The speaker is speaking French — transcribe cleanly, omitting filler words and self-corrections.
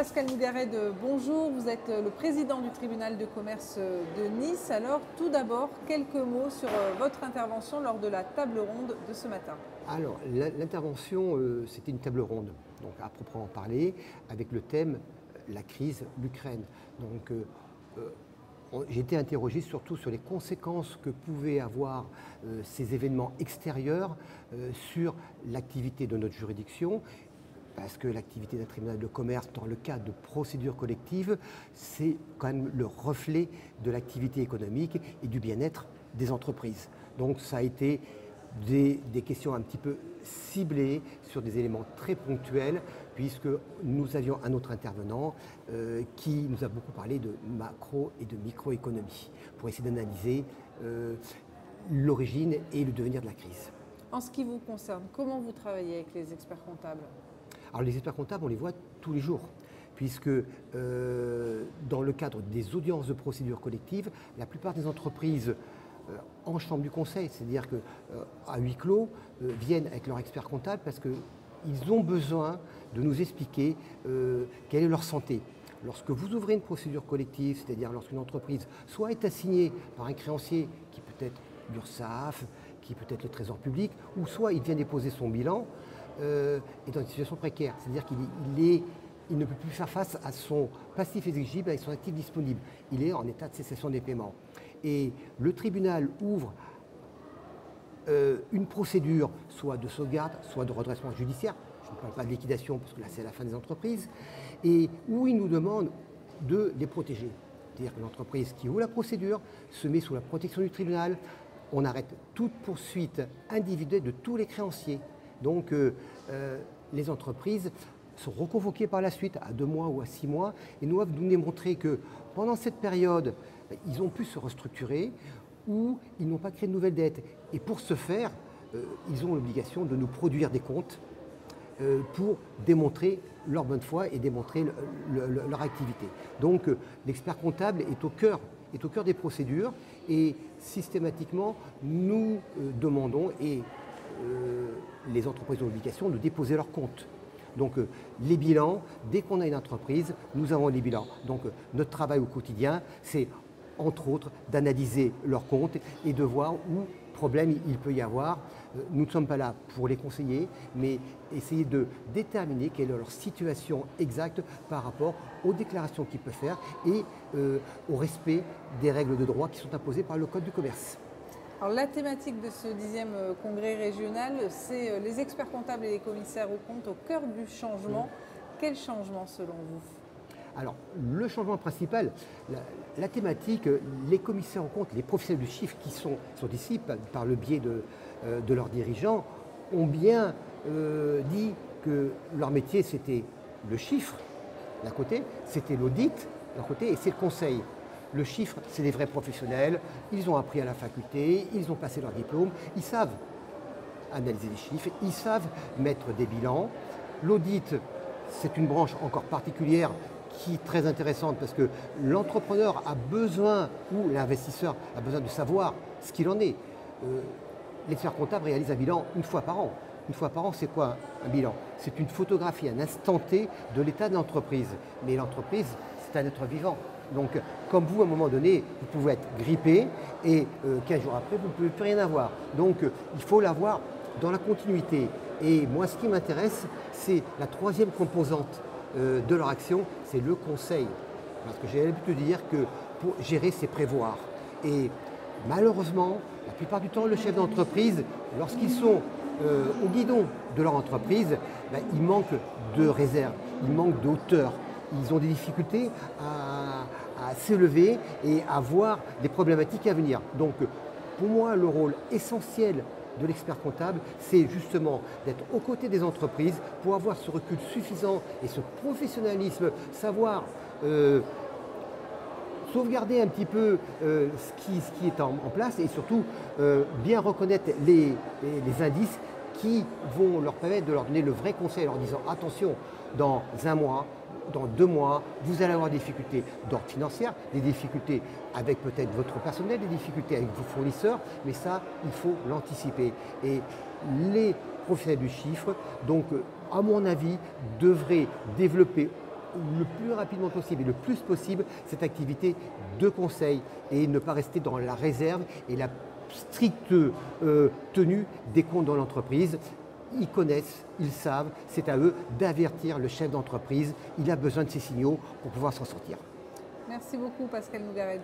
Pascal Nigared, bonjour. Vous êtes le président du tribunal de commerce de Nice. Alors, tout d'abord, quelques mots sur votre intervention lors de la table ronde de ce matin. Alors, l'intervention, c'était une table ronde, donc à proprement parler, avec le thème la crise, l'Ukraine. Donc, j'ai été interrogé surtout sur les conséquences que pouvaient avoir ces événements extérieurs sur l'activité de notre juridiction, parce que l'activité d'un tribunal de commerce dans le cadre de procédures collectives, c'est quand même le reflet de l'activité économique et du bien-être des entreprises. Donc ça a été des questions un petit peu ciblées sur des éléments très ponctuels, puisque nous avions un autre intervenant qui nous a beaucoup parlé de macro et de microéconomie, pour essayer d'analyser l'origine et le devenir de la crise. En ce qui vous concerne, comment vous travaillez avec les experts comptables ? Alors les experts comptables, on les voit tous les jours, puisque dans le cadre des audiences de procédure collective, la plupart des entreprises en chambre du conseil, c'est-à-dire qu'à huis clos, viennent avec leur expert comptable parce qu'ils ont besoin de nous expliquer quelle est leur santé. Lorsque vous ouvrez une procédure collective, c'est-à-dire lorsqu'une entreprise soit est assignée par un créancier qui peut être l'URSSAF, qui peut être le Trésor public, ou soit il vient déposer son bilan, est dans une situation précaire, c'est-à-dire qu'il ne peut plus faire face à son passif exigible avec son actif disponible. Il est en état de cessation des paiements. Et le tribunal ouvre une procédure, soit de sauvegarde, soit de redressement judiciaire, je ne parle pas de liquidation parce que là c'est la fin des entreprises, et où il nous demande de les protéger. C'est-à-dire que l'entreprise qui ouvre la procédure se met sous la protection du tribunal, on arrête toute poursuite individuelle de tous les créanciers. Donc les entreprises sont reconvoquées par la suite à 2 mois ou à 6 mois et nous doivent nous démontrer que pendant cette période, ils ont pu se restructurer ou ils n'ont pas créé de nouvelles dettes. Et pour ce faire, ils ont l'obligation de nous produire des comptes pour démontrer leur bonne foi et démontrer leur activité. Donc l'expert comptable est au cœur des procédures et systématiquement nous demandons et les entreprises ont l'obligation de déposer leurs comptes. Donc les bilans, dès qu'on a une entreprise, nous avons les bilans. Donc notre travail au quotidien, c'est entre autres d'analyser leurs comptes et de voir où problème il peut y avoir. Nous ne sommes pas là pour les conseiller, mais essayer de déterminer quelle est leur situation exacte par rapport aux déclarations qu'ils peuvent faire et au respect des règles de droit qui sont imposées par le Code du commerce. Alors, la thématique de ce 10e congrès régional, c'est les experts comptables et les commissaires aux comptes au cœur du changement. Quel changement selon vous ? Alors, le changement principal, la thématique, les commissaires aux comptes, les professionnels du chiffre qui sont ici par le biais de leurs dirigeants, ont bien dit que leur métier c'était le chiffre d'un côté, c'était l'audit d'un côté et c'est le conseil. Le chiffre, c'est des vrais professionnels, ils ont appris à la faculté, ils ont passé leur diplôme, ils savent analyser les chiffres, ils savent mettre des bilans. L'audit, c'est une branche encore particulière qui est très intéressante parce que l'entrepreneur a besoin, ou l'investisseur a besoin de savoir ce qu'il en est. L'expert comptable réalise un bilan une fois par an. Une fois par an, c'est quoi un bilan? C'est une photographie, un instant T de l'état de l'entreprise. Mais l'entreprise, c'est un être vivant. Donc, comme vous, à un moment donné, vous pouvez être grippé et 15 jours après, vous ne pouvez plus rien avoir. Donc, il faut l'avoir dans la continuité. Et moi, ce qui m'intéresse, c'est la troisième composante de leur action, c'est le conseil. Parce que j'ai l'habitude de dire que pour gérer, c'est prévoir. Et malheureusement, la plupart du temps, le chef d'entreprise, lorsqu'ils sont au guidon de leur entreprise, ils manquent de réserve, ils manquent de hauteur. Ils ont des difficultés à s'élever et à voir des problématiques à venir. Donc, pour moi, le rôle essentiel de l'expert comptable, c'est justement d'être aux côtés des entreprises pour avoir ce recul suffisant et ce professionnalisme, savoir sauvegarder un petit peu ce qui est en place et surtout bien reconnaître les indices qui vont leur permettre de leur donner le vrai conseil en leur disant attention, dans 1 mois, dans 2 mois, vous allez avoir des difficultés d'ordre financier, des difficultés avec peut-être votre personnel, des difficultés avec vos fournisseurs, mais ça, il faut l'anticiper. Et les professionnels du chiffre, donc, à mon avis, devraient développer le plus rapidement possible et le plus possible cette activité de conseil et ne pas rester dans la réserve et la stricte tenue des comptes dans l'entreprise. Ils connaissent, ils savent, c'est à eux d'avertir le chef d'entreprise. Il a besoin de ces signaux pour pouvoir s'en sortir. Merci beaucoup Pascal Nougarède.